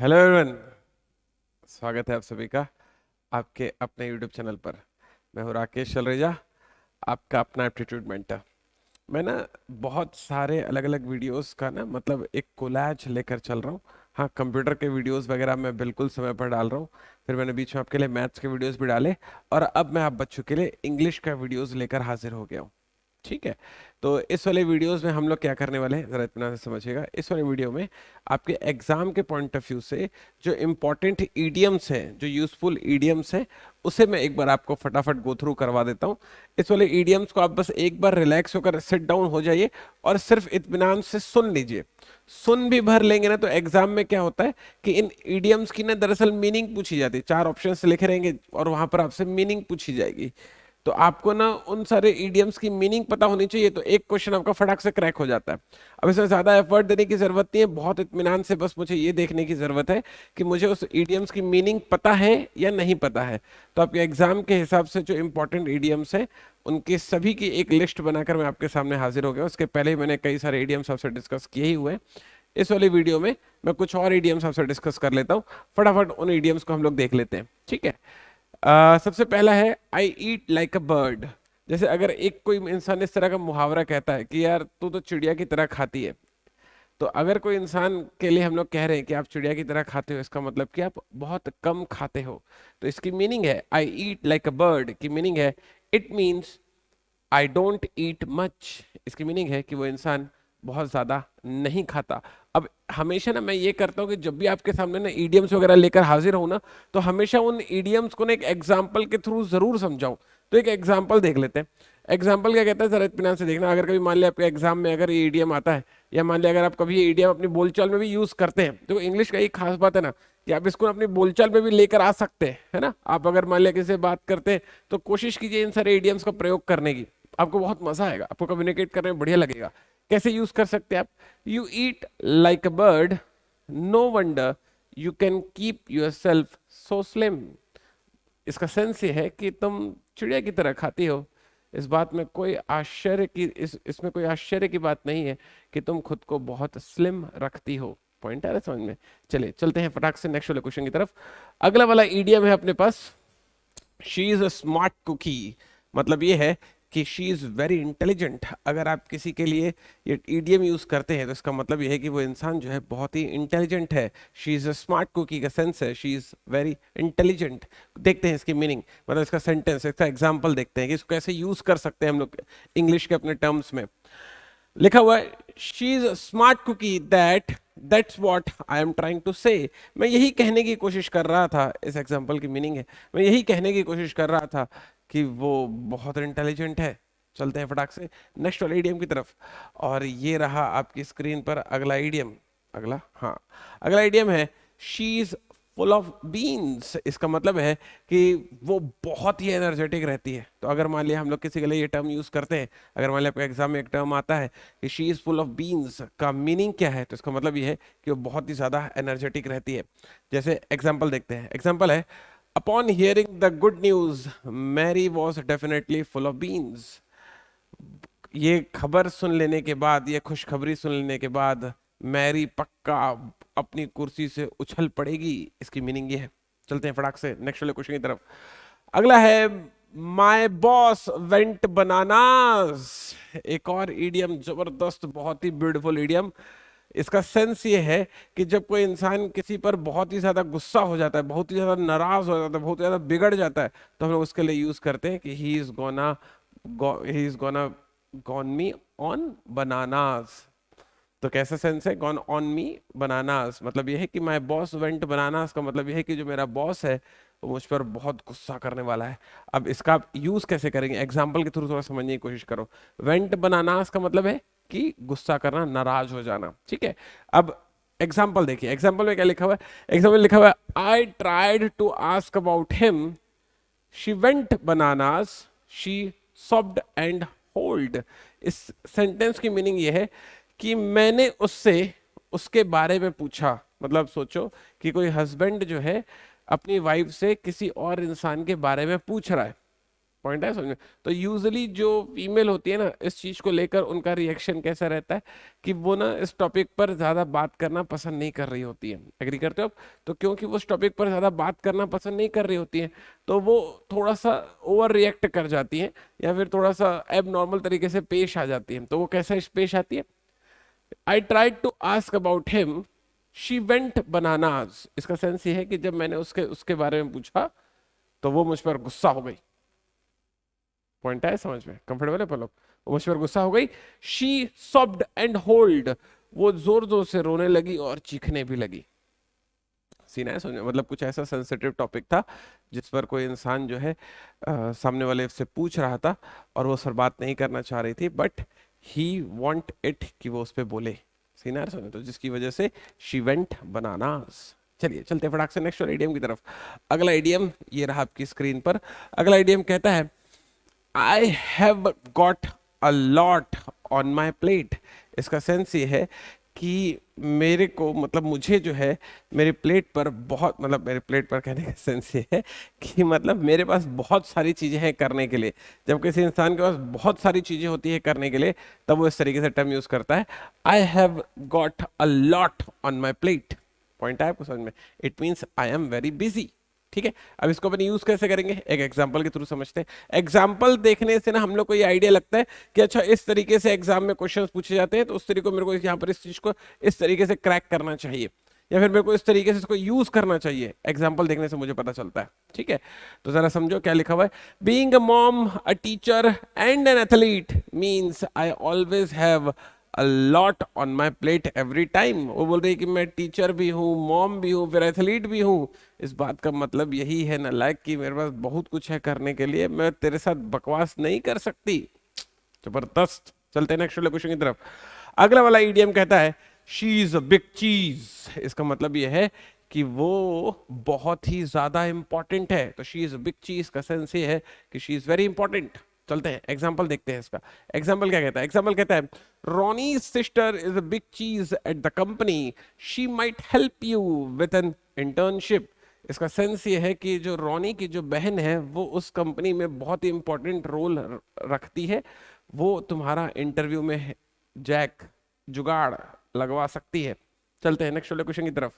Hello everyone, स्वागत है आप सभी का आपके अपने यूट्यूब चैनल पर। मैं हूँ राकेश चलरेजा, आपका अपना एप्टीट्यूड मेंटर। मैं ना बहुत सारे अलग अलग वीडियोस का ना मतलब एक कोलैज लेकर चल रहा हूँ। हाँ, कंप्यूटर के वीडियोस वगैरह मैं बिल्कुल समय पर डाल रहा हूँ। फिर मैंने बीच में आपके लिए मैथ्स के वीडियोस भी डाले, और अब मैं आप बच्चों के लिए इंग्लिश का वीडियोस लेकर हाजिर हो गया हूँ। ठीक है, तो इस वाले वीडियोस में हम लोग क्या करने वाले हैं, जरा इतना से समझिएगा। इस वाले वीडियो में आपके एग्जाम के पॉइंट ऑफ व्यू से जो इम्पोर्टेंट ईडियम्स हैं, जो यूजफुल ईडियम्स हैं, उसे मैं एक बार आपको फटाफट गो थ्रू करवा देता हूँ। इस वाले ईडियम्स को आप बस एक बार रिलैक्स होकर सिट डाउन हो जाइए और सिर्फ इत्मीनान से सुन लीजिए। सुन भी भर लेंगे ना तो एग्जाम में क्या होता है कि इन ईडियम्स की ना दरअसल मीनिंग पूछी जाती है। 4 ऑप्शंस लिखे रहेंगे और वहां पर आपसे मीनिंग पूछी जाएगी। तो आपको ना उन सारे इडियम्स की मीनिंग पता होनी चाहिए, तो एक क्वेश्चन आपका फटाक से क्रैक हो जाता है। अब इसमें ज्यादा एफर्ट देने की जरूरत नहीं है, बहुत इत्मीनान से बस मुझे ये देखने की जरूरत है कि मुझे उस इडियम्स की मीनिंग पता है या नहीं पता है। तो आपके एग्जाम के हिसाब से जो इंपॉर्टेंट इडियम्स हैं उनके सभी की एक लिस्ट बनाकर मैं आपके सामने हाजिर हो गया। उसके पहले ही मैंने कई सारे इडियम्स आपसे डिस्कस किए ही हुए हैं। इस वाली वीडियो में मैं कुछ और इडियम्स आपसे डिस्कस कर लेता हूँ। फटाफट उन इडियम्स को हम लोग देख लेते हैं, ठीक है। सबसे पहला है आई ईट लाइक अ बर्ड। जैसे अगर एक कोई इंसान इस तरह का मुहावरा कहता है कि यार तू तो चिड़िया की तरह खाती है, तो अगर कोई इंसान के लिए हम लोग कह रहे हैं कि आप चिड़िया की तरह खाते हो, इसका मतलब कि आप बहुत कम खाते हो। तो इसकी मीनिंग है आई ईट लाइक अ बर्ड की मीनिंग है it means I don't eat much. इसकी मीनिंग है कि वो इंसान बहुत ज्यादा नहीं खाता। अब हमेशा ना मैं ये करता हूँ कि जब भी आपके सामने ना ईडियम्स वगैरह लेकर हाजिर हूं ना, तो हमेशा उन ईडियम्स को ना एक एग्जाम्पल के थ्रू जरूर समझाऊं। तो एक एग्जाम्पल देख लेते हैं। एग्जाम्पल क्या कहता है, जरा इत्मीनान से देखना। अगर कभी मान लिया आपके एग्जाम में अगर ये ईडियम आता है, या मान लिया अगर आप कभी ये ईडियम अपनी बोलचाल में भी यूज करते हैं, तो इंग्लिश का एक खास बात है ना कि आप इसको अपनी बोलचाल में भी लेकर आ सकते हैं, है ना। आप अगर मान लिया किसी से बात करते हैं तो कोशिश कीजिए इन सारे ईडियम्स का प्रयोग करने की। आपको बहुत मजा आएगा, आपको कम्युनिकेट करने में बढ़िया लगेगा। कैसे यूज कर सकते हैं आप? You eat like a bird, no wonder you can keep yourself so slim. इसका सेंस ये है कि तुम चिड़िया की तरह खाती हो। इस बात में कोई आश्चर्य की इसमें कोई आश्चर्य की बात नहीं है कि तुम खुद को बहुत स्लिम रखती हो। पॉइंट आ रहा है समझ में? चलिए चलते हैं फटाक से नेक्स्ट वाले क्वेश्चन की तरफ। अगला वाला ईडियम है अपने पास, she is a smart cookie. मतलब ये है कि शी इज वेरी इंटेलिजेंट। अगर आप किसी के लिए ये ईडियम यूज करते हैं तो इसका मतलब ये है कि वो इंसान जो है बहुत ही इंटेलिजेंट है। She is a smart cookie का सेंस है शी इज वेरी इंटेलिजेंट। देखते हैं इसकी मीनिंग, मतलब इसका सेंटेंस, इसका एग्जाम्पल देखते हैं कि इसको कैसे यूज कर सकते हैं हम लोग इंग्लिश के अपने टर्म्स में। लिखा हुआ है she is smart cookie that's what I am trying to say. मैं यही कहने की कोशिश कर रहा था, इस एग्जांपल की मीनिंग है मैं यही कहने की कोशिश कर रहा था कि वो बहुत इंटेलिजेंट है। चलते हैं फटाक से नेक्स्ट वाले इडियम की तरफ। और ये रहा आपकी स्क्रीन पर अगला इडियम। अगला, हाँ, अगला इडियम है she is full of beans. इसका मतलब है कि वो बहुत ही एनर्जेटिक रहती है। तो अगर मान लिया हम लोग किसी के लिए ये टर्म यूज करते हैं, अगर मान लिया आपके एग्जाम में एक टर्म आता है कि she is full of beans, का मीनिंग क्या है, तो इसका मतलब ये है कि वो बहुत ही ज्यादा एनर्जेटिक रहती है। जैसे एग्जाम्पल देखते हैं। एग्जाम्पल है upon hearing the good news Mary was definitely full of beans. ये खबर सुन लेने के बाद, ये खुशखबरी सुन लेने के बाद मैरी पक्का अपनी कुर्सी से उछल पड़ेगी। इसकी मीनिंग ये है। चलते हैं फटाक से नेक्स्ट वाले क्वेश्चन की तरफ। अगला है माय बॉस वेंट बनानास। एक और ईडियम, जबरदस्त, बहुत ही ब्यूटीफुल ईडियम। इसका सेंस ये है कि जब कोई इंसान किसी पर बहुत ही ज्यादा गुस्सा हो जाता है, बहुत ही ज्यादा नाराज हो जाता है, बहुत ज्यादा बिगड़ जाता है, तो हम लोग उसके लिए यूज करते हैं कि he is gonna gone me on bananas. तो कैसा सेंस है गॉन ऑन मी बनानास? मतलब ये है कि माय बॉस वेंट बनानास का मतलब ये है कि जो मेरा बॉस है वो मुझ पर बहुत गुस्सा करने वाला है। अब इसका आप यूज कैसे करेंगे, एग्जाम्पल के थ्रू थोड़ा समझने की कोशिश करो। वेंट बनानास का मतलब है कि गुस्सा करना, नाराज हो जाना, ठीक है। अब एग्जाम्पल देखिए, एग्जाम्पल में क्या लिखा हुआ है? एग्जाम्पल में लिखा हुआ है I tried to ask about him, she went bananas, she sobbed and hold. इस सेंटेंस की मीनिंग ये है कि मैंने उससे उसके बारे में पूछा। मतलब सोचो कि कोई हस्बैंड जो है अपनी वाइफ से किसी और इंसान के बारे में पूछ रहा है, पॉइंट है समझ में। तो यूजुअली जो फीमेल होती है ना, इस चीज को लेकर उनका रिएक्शन कैसा रहता है कि वो ना इस टॉपिक पर ज्यादा बात करना पसंद नहीं कर रही होती है। एग्री करते हो आप? तो क्योंकि वो उस टॉपिक पर ज्यादा बात करना पसंद नहीं कर रही होती है, तो वो थोड़ा सा ओवर रिएक्ट कर जाती है, या फिर थोड़ा सा एब नॉर्मल तरीके से पेश आ जाती है। तो वो कैसा पेश आती है? I tried to ask about him, she went bananas. इसका सेंस ये है कि जब मैंने उसके उसके बारे में पूछा तो वो मुझ पर गुस्सा हो गई। पॉइंट है समझ में? कंफर्टेबल है पलक? वो मुझ पर गुस्सा हो गई। शी सॉब्ड एंड होल्ड, वो जोर जोर से रोने लगी और चीखने भी लगी। सीना है समझ में? मतलब कुछ ऐसा सेंसिटिव टॉपिक था जिस पर कोई इंसान जो है सामने वाले से पूछ रहा था और वो उस पर बात नहीं करना चाह रही थी, बट ही वांट इट कि वो उस पर बोले। सीना है समझ में? तो जिसकी वजह से शी वेंट बनानास। चलिए चलते फटाक से नेक्स्ट इडियम की तरफ। अगला इडियम ये रहा आपकी स्क्रीन पर। अगला इडियम कहता है I have got a lot on my plate. इसका सेंस ये है कि मेरे को, मतलब मुझे जो है मेरे प्लेट पर बहुत, मतलब मेरे प्लेट पर कहने का सेंस ये है कि मतलब मेरे पास बहुत सारी चीजें हैं करने के लिए। जब किसी इंसान के पास बहुत सारी चीजें होती है करने के लिए, तब वो इस तरीके से टर्म यूज करता है, I have got a lot on my plate. Point है आपको समझ में? It means I am very busy. ठीक है, अब इसको अपन यूज कैसे करेंगे, एक एग्जांपल के थ्रू समझते हैं। एग्जांपल देखने से ना हम लोग को ये आइडिया लगता है कि अच्छा इस तरीके से एग्जाम में क्वेश्चंस पूछे जाते हैं, तो उस तरीके को मेरे को यहाँ पर इस चीज को इस तरीके से क्रैक करना चाहिए, या फिर मेरे को इस तरीके से इसको यूज करना चाहिए। एग्जाम्पल देखने से मुझे पता चलता है। ठीक है, तो जरा समझो क्या लिखा हुआ है। Being a mom, a teacher and an athlete means I always have a lot on my plate every time. वो बोल रही है कि मैं टीचर भी हूँ, मॉम भी हूँ, फिर एथलीट भी हूँ। इस बात का मतलब यही है ना लाइक कि मेरे पास बहुत कुछ है करने के लिए, मैं तेरे साथ बकवास नहीं कर सकती। जबरदस्त। चलते हैं नेक्स्ट वाले क्वेश्चन की तरफ। अगला वाला ईडीएम कहता है शी इज अ बिग चीज। इसका मतलब यह है कि वो बहुत ही ज्यादा इंपॉर्टेंट है। तो शी इज अ बिग चीज का सेंस ये है कि शी इज वेरी इंपॉर्टेंट। चलते हैं एग्जाम्पल देखते हैं इसका। एग्जाम्पल क्या कहता है? एग्जाम्पल कहता है रोनी सिस्टर इज अ बिग चीज at the company, she might help you with an internship. इसका सेंस ये है कि जो रोनी की जो बहन है वो उस कंपनी में बहुत ही इंपॉर्टेंट रोल रखती है, वो तुम्हारा इंटरव्यू में जैक जुगाड़ लगवा सकती है। चलते हैं नेक्स्ट वाले क्वेश्चन की तरफ।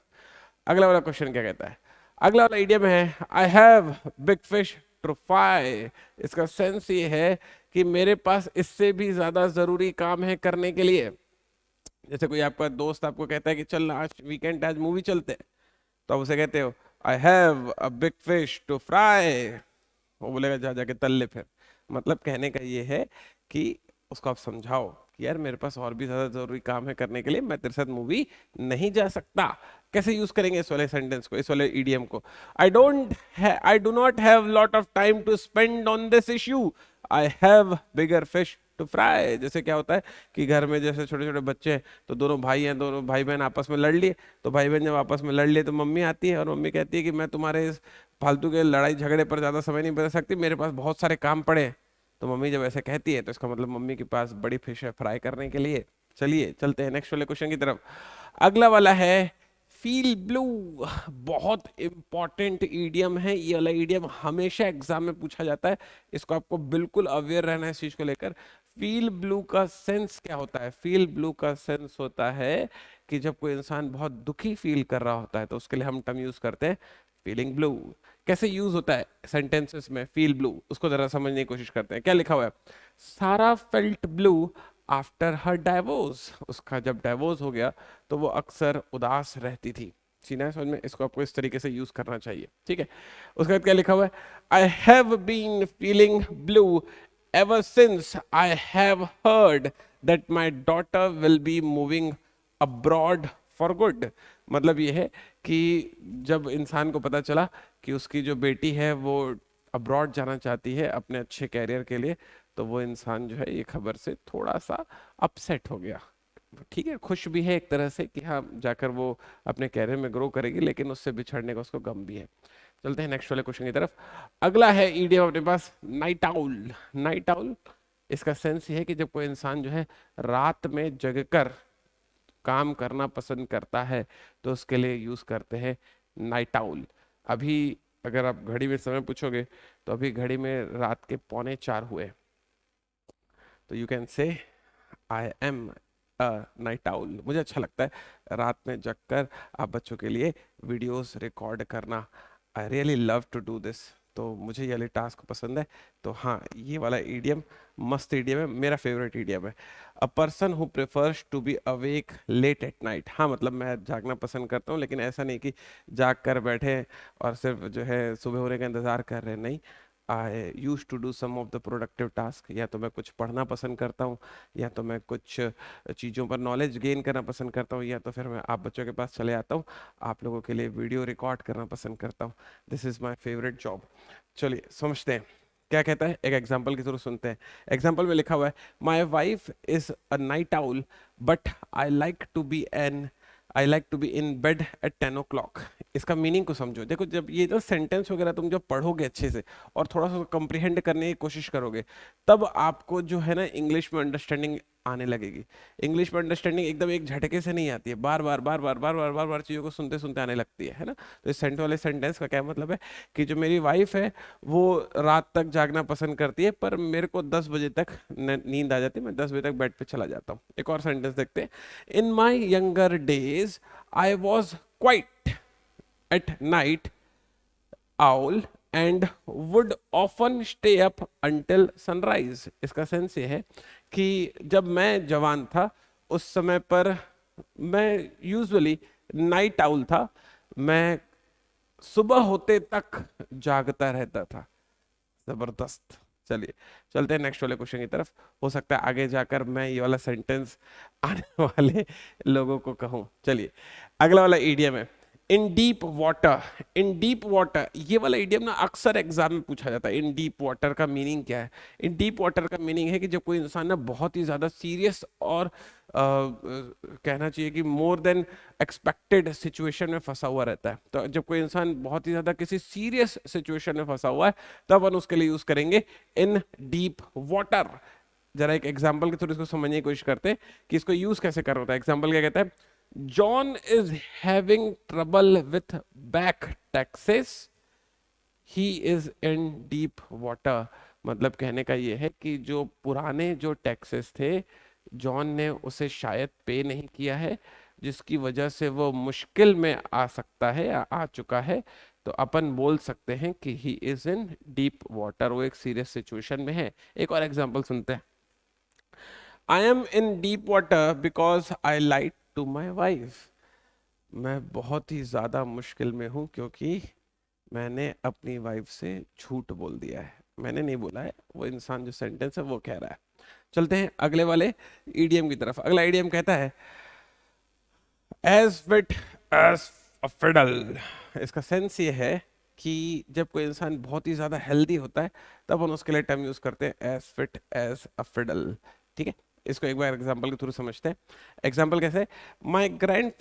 अगला वाला क्वेश्चन क्या कहता है? अगला वाला इडियम है I have big fish to fry. इसका सेंस ये है कि मेरे पास इससे भी ज्यादा जरूरी काम है करने के लिए। जैसे कोई आपका दोस्त आपको कहता है कि चल आज वीकेंड, आज मूवी चलते हैं, तो आप उसे कहते हो I have a big fish to fry. वो बोलेगा जा जाके तल ले फिर। मतलब कहने का ये है कि उसको आप समझाओ कि यार मेरे पास और भी ज्यादा जरूरी काम है करने के लिए, मैं तेरे साथ मूवी नहीं जा सकता। कैसे यूज करेंगे इस वाले सेंटेंस को, इस वाले ईडीएम को? I do not have lot of time to spend on this issue, I have bigger fish to fry. जैसे क्या होता है कि घर में जैसे छोटे छोटे बच्चे हैं, तो दोनों भाई हैं, दोनों भाई बहन आपस में लड़ लिए, तो भाई बहन जब आपस में लड़ लिए तो मम्मी आती है और मम्मी कहती है कि मैं तुम्हारे इस फालतू के लड़ाई झगड़े पर ज्यादा समय नहीं बता सकती, मेरे पास बहुत सारे काम पड़े हैं। तो मम्मी जब ऐसे कहती है तो इसका मतलब मम्मी के पास बड़ी फिश है फ्राई करने के लिए। चलिए चलते हैं नेक्स्ट वाले क्वेश्चन की तरफ। अगला वाला है फील ब्लू। बहुत इंपॉर्टेंट ईडियम है ये वाला। ईडियम हमेशा एग्जाम में पूछा जाता है, इसको आपको बिल्कुल अवेयर रहना है इस चीज को लेकर। फील ब्लू का सेंस क्या होता है? फील ब्लू का सेंस होता है कि जब कोई इंसान बहुत दुखी फील कर रहा होता है तो उसके लिए हम टर्म यूज करते हैं फीलिंग ब्लू। कैसे यूज होता है सेंटेंसेस में फील ब्लू, उसको जरा समझने की कोशिश करते हैं। क्या लिखा हुआ है? सारा felt blue after her divorce. उसका जब डाइवोर्स हो गया तो वो अक्सर उदास रहती थी। सीना है समझ में? इसको आपको इस तरीके से यूज करना चाहिए। ठीक है, उसके बाद क्या लिखा हुआ है? I have been feeling blue ever since I have heard that my daughter will be moving abroad for good। मतलब ये है कि जब इंसान को पता चला कि उसकी जो बेटी है वो अब्रॉड जाना चाहती है अपने अच्छे कैरियर के लिए, तो वो इंसान जो है ये खबर से थोड़ा सा अपसेट हो गया। ठीक है, खुश भी है एक तरह से कि हाँ जाकर वो अपने कैरियर में ग्रो करेगी, लेकिन उससे बिछड़ने का उसको गम भी है। चलते हैं नेक्स्ट वाले क्वेश्चन की तरफ। अगला है ईडीएम अपने पास नाइट आउल। नाइट आउल, इसका सेंस ये है कि जब कोई इंसान जो है रात में जगकर काम करना पसंद करता है तो उसके लिए यूज करते हैं नाइट आउल। अभी अगर आप घड़ी में समय पूछोगे तो अभी घड़ी में रात के 3:45 हुए, तो you can say I am a night owl. मुझे अच्छा लगता है रात में जगकर आप बच्चों के लिए वीडियोस रिकॉर्ड करना। I really love to do this. तो मुझे ये वाली टास्क पसंद है। तो हाँ, ये वाला ईडियम मस्त ईडियम है, मेरा फेवरेट ईडियम है। A person who prefers to be awake late at night. हाँ, मतलब मैं जागना पसंद करता हूँ, लेकिन ऐसा नहीं कि जाग कर बैठे और सिर्फ जो है सुबह होने का इंतजार कर रहे हैं, नहीं। I use to do some of the productive task. या तो मैं कुछ पढ़ना पसंद करता हूँ, या तो मैं कुछ चीज़ों पर नॉलेज गेन करना पसंद करता हूँ, या तो फिर मैं आप बच्चों के पास चले आता हूँ, आप लोगों के लिए वीडियो रिकॉर्ड करना पसंद करता हूँ। This is my favourite job. चलिए समझते हैं क्या कहता है, एक एग्जाम्पल की जरूर सुनते हैं। एग्जाम्पल में लिखा हुआ है, my wife is a night owl but I like to be an I like to be in bed at 10 o'clock। इसका मीनिंग को समझो। देखो, जब ये जो सेंटेंस वगैरह तुम जब पढ़ोगे अच्छे से और थोड़ा सा कंप्रीहेंड करने की कोशिश करोगे, तब आपको जो है ना इंग्लिश में अंडरस्टैंडिंग आने लगेगी। इंग्लिश में अंडरस्टैंडिंग एकदम एक झटके से नहीं आती है, बार बार बार बार बार बार बार बार चीज़ों को सुनते सुनते आने लगती है ना। तो इस सेंट वाले सेंटेंस का क्या मतलब है कि जो मेरी वाइफ है वो रात तक जागना पसंद करती है, पर मेरे को 10 बजे तक नींद आ जाती है, मैं 10 बजे तक बेड पे चला जाता हूँ। एक और सेंटेंस देखते हैं। In my younger days I was quite at night owl and would often stay up until sunrise। इसका सेंस ये है कि जब मैं जवान था उस समय पर मैं यूजुअली नाइट आउल था, मैं सुबह होते तक जागता रहता था। जबरदस्त। चलिए चलते हैं नेक्स्ट वाले क्वेश्चन की तरफ। हो सकता है आगे जाकर मैं ये वाला सेंटेंस आने वाले लोगों को कहूं। चलिए, अगला वाला ईडियम है इन डीप वाटर। इन डीप वाटर, ये वाला ईडियम ना अक्सर एग्जाम में पूछा जाता है। इन डीप वाटर का मीनिंग क्या है? इन डीप वाटर का मीनिंग है कि जब कोई इंसान ना बहुत ही ज्यादा सीरियस और कहना चाहिए कि मोर देन एक्सपेक्टेड सिचुएशन में फंसा हुआ रहता है। तो जब कोई इंसान बहुत ही ज्यादा किसी सीरियस सिचुएशन में फंसा हुआ है, तब हम उसके लिए यूज करेंगे इन डीप वाटर। जरा एक एग्जांपल के थ्रू इसको समझने की कोशिश करते हैं कि इसको यूज कैसे कर होता है। एग्जांपल क्या कहता है? John is having trouble with back taxes, he is in deep water. मतलब कहने का ये है कि जो पुराने जो टैक्सेस थे, जॉन ने उसे शायद पे नहीं किया है, जिसकी वजह से वो मुश्किल में आ सकता है या आ चुका है। तो अपन बोल सकते हैं कि he is in deep water, वो एक सीरियस सिचुएशन में है। एक और एग्जांपल सुनते हैं। I am in deep water because I like to my wife. मैं बहुत ही ज्यादा मुश्किल में हूं क्योंकि मैंने अपनी वाइफ से झूठ बोल दिया है। मैंने नहीं बोला है, वो इंसान जो सेंटेंस है वो कह रहा है। चलते हैं अगले वाले ईडीएम की तरफ। अगला ईडीएम कहता है as fit as a fiddle. इसका सेंस ये है कि जब कोई इंसान बहुत ही ज्यादा हेल्दी होता है, तब हम उसके लिए टर्म यूज करते हैं as fit as a fiddle. ठीक है, इसको एक बार एग्जांपल के थ्रू समझते हैं। एग्जांपल कैसे? My grand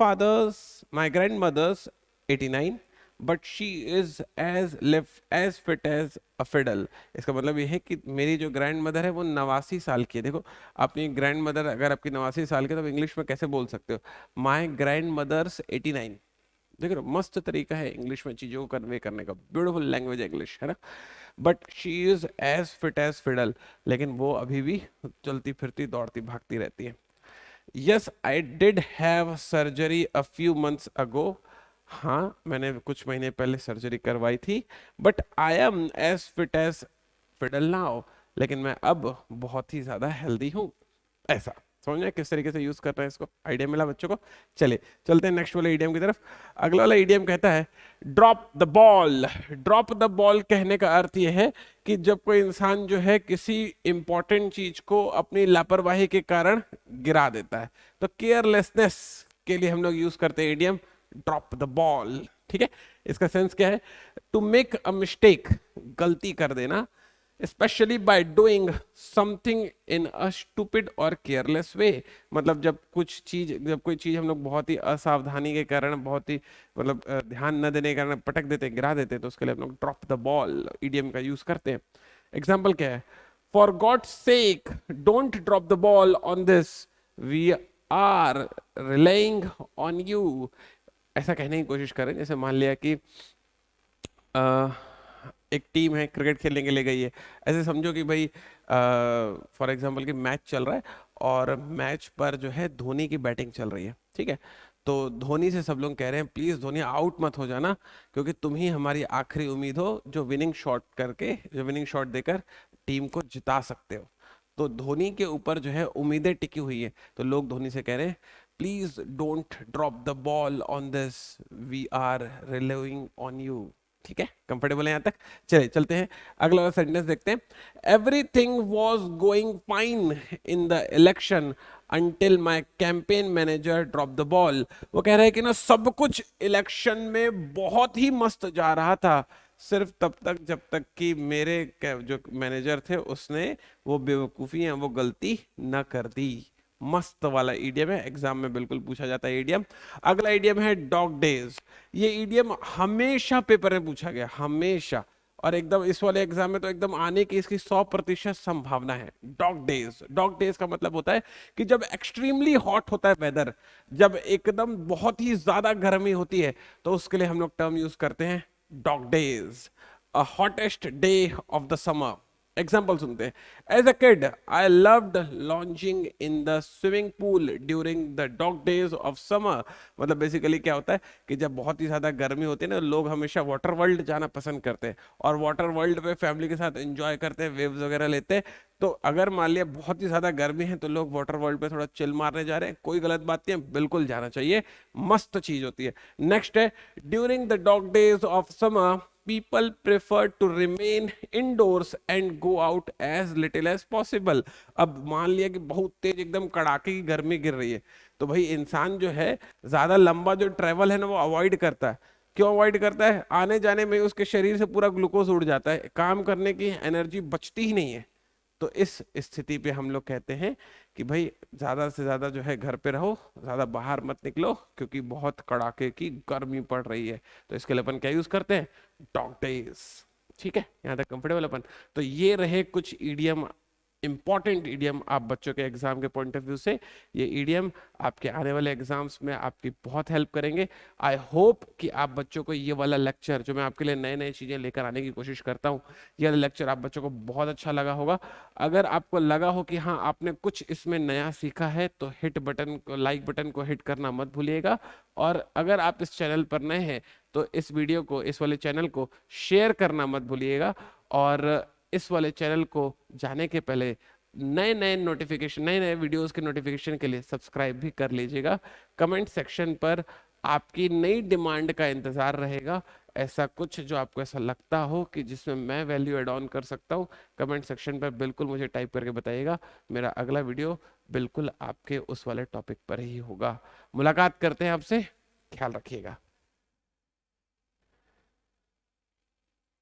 mother's 89 but she is as fit as a fiddle. इसका मतलब ये है कि मेरी जो ग्रैंड मदर है वो 89 साल की है। देखो, अपनी ग्रैंड मदर अगर आपकी 89 साल की है, तो इंग्लिश में कैसे बोल सकते हो? My grandmother's 89। देख रहे हो, मस्त तरीका है इंग्लिश में चीजों को कन्वे करने का। ब्यूटीफुल लैंग्वेज इंग्लिश है ना। But she is as fit as fiddle, लेकिन वो अभी भी चलती फिरती दौड़ती भागती रहती है। Yes I did have surgery a few months ago. हाँ, मैंने कुछ महीने पहले सर्जरी करवाई थी। But I am as fit as fiddle now, लेकिन मैं अब बहुत ही ज्यादा हेल्दी हूँ। ऐसा समझ में किस तरीके से यूज कर रहे हैं इसको? आइडिया मिला बच्चों को? चलिए चलते हैं नेक्स्ट वाले ईडियम की तरफ। अगला वाला ईडियम कहता है drop the ball. Drop the ball कहने का अर्थ यह है कि जब कोई इंसान जो है किसी इंपॉर्टेंट चीज को अपनी लापरवाही के कारण गिरा देता है, तो केयरलेसनेस के लिए हम लोग यूज करते हैं ईडियम ड्रॉप द बॉल। ठीक है, इसका सेंस क्या है? टू मेक अ मिस्टेक, गलती कर देना, especially by doing something in a stupid or careless way। मतलब जब कोई चीज हम लोग बहुत ही असावधानी के कारण, बहुत ही मतलब ध्यान न देने के कारण पटक देते, गिरा देते, तो उसके लिए हम लोग ड्रॉप द बॉल इडियम का यूज करते हैं। एग्जाम्पल क्या है? For God sake don't drop the ball on this, we are relying on you. ऐसा कहने की कोशिश करें जैसे मान लिया कि अ, एक टीम है, क्रिकेट खेलने के लिए गई है। ऐसे समझो कि भाई फॉर एग्जांपल कि मैच चल रहा है और मैच पर जो है धोनी की बैटिंग चल रही है, ठीक है। तो धोनी से सब लोग कह रहे हैं प्लीज धोनी आउट मत हो जाना, क्योंकि तुम ही हमारी आखिरी उम्मीद हो जो विनिंग शॉट देकर टीम को जिता सकते हो। तो धोनी के ऊपर जो है उम्मीदें टिकी हुई है, तो लोग धोनी से कह रहे हैं please don't drop the ball on this, we are relying on you. ठीक है, कंफर्टेबल है यहाँ तक। चलिए चलते हैं, अगला वाला सेंटेंस देखते हैं। Everything was going fine in the election until my campaign manager drop the ball. वो कह रहे हैं कि ना सब कुछ इलेक्शन में बहुत ही मस्त जा रहा था, सिर्फ तब तक जब तक कि मेरे जो मैनेजर थे उसने वो बेवकूफ़ी है वो गलती न कर दी। मस्त वाला ईडियम है, एग्जाम में बिल्कुल पूछा जाता है ईडियम। अगला ईडियम है डॉग डेज। ये ईडियम हमेशा पेपर में पूछा गया, हमेशा, और एकदम इस वाले एग्जाम में तो एकदम आने की इसकी 100% संभावना है। डॉग डेज, डॉग डेज का मतलब होता है कि जब एक्सट्रीमली हॉट होता है वेदर, जब एकदम बहुत ही ज्यादा गर्मी होती है, तो उसके लिए हम लोग टर्म यूज करते हैं dog days, a hottest day of the summer. Example सुनते हैं। As a kid I loved launching in the swimming pool during the dog days of summer. मतलब बेसिकली क्या होता है कि जब बहुत ही ज्यादा गर्मी होती है ना, लोग हमेशा वाटर वर्ल्ड जाना पसंद करते हैं, और वाटर वर्ल्ड पे फैमिली के साथ एंजॉय करते हैं, वेव्स वगैरह लेते हैं। तो अगर मान लिया बहुत ही ज्यादा गर्मी है तो लोग वाटर वर्ल्ड पे थोड़ा चिल मारने जा रहे हैं, कोई गलत बात नहीं है, बिल्कुल जाना चाहिए, मस्त चीज होती है। नेक्स्ट है during the dog days of summer people prefer to remain indoors and go out as little as possible। अब मान लिया कि बहुत तेज एकदम कड़ाके की गर्मी गिर रही है, तो भाई इंसान जो है ज्यादा लंबा जो ट्रेवल है ना वो अवॉइड करता है। क्यों अवॉइड करता है? आने जाने में उसके शरीर से पूरा ग्लूकोज उड़ जाता है, काम करने की एनर्जी बचती ही नहीं है। तो इस स्थिति पे हम लोग कहते हैं कि भाई ज्यादा से ज्यादा जो है घर पे रहो, ज्यादा बाहर मत निकलो, क्योंकि बहुत कड़ाके की गर्मी पड़ रही है। तो इसके लिए अपन क्या यूज करते हैं? Dog days. ठीक है, यहाँ तक कंफर्टेबल अपन। तो ये रहे कुछ ईडियम, इंपॉर्टेंट ईडियम आप बच्चों के एग्जाम के पॉइंट ऑफ व्यू से। ये ईडियम आपके आने वाले एग्जाम्स में आपकी बहुत हेल्प करेंगे। आई होप कि आप बच्चों को ये वाला लेक्चर जो मैं आपके लिए नए नए चीजें लेकर आने की कोशिश करता हूँ, यह लेक्चर आप बच्चों को बहुत अच्छा लगा होगा। अगर आपको लगा हो कि हाँ आपने कुछ इसमें नया सीखा है, तो हिट बटन को, लाइक बटन को हिट करना मत भूलिएगा। और अगर आप इस चैनल पर नए हैं तो इस वीडियो को, इस वाले चैनल को शेयर करना मत भूलिएगा। और इस वाले चैनल को जाने के पहले नए नए नोटिफिकेशन, नए नए वीडियोस के नोटिफिकेशन के लिए सब्सक्राइब भी कर लीजिएगा। कमेंट सेक्शन पर आपकी नई डिमांड का इंतजार रहेगा। ऐसा कुछ जो आपको ऐसा लगता हो कि जिसमें मैं वैल्यू एड ऑन कर सकता हूँ, कमेंट सेक्शन पर बिल्कुल मुझे टाइप करके बताइएगा। मेरा अगला वीडियो बिल्कुल आपके उस वाले टॉपिक पर ही होगा। मुलाकात करते हैं आपसे, ख्याल रखिएगा।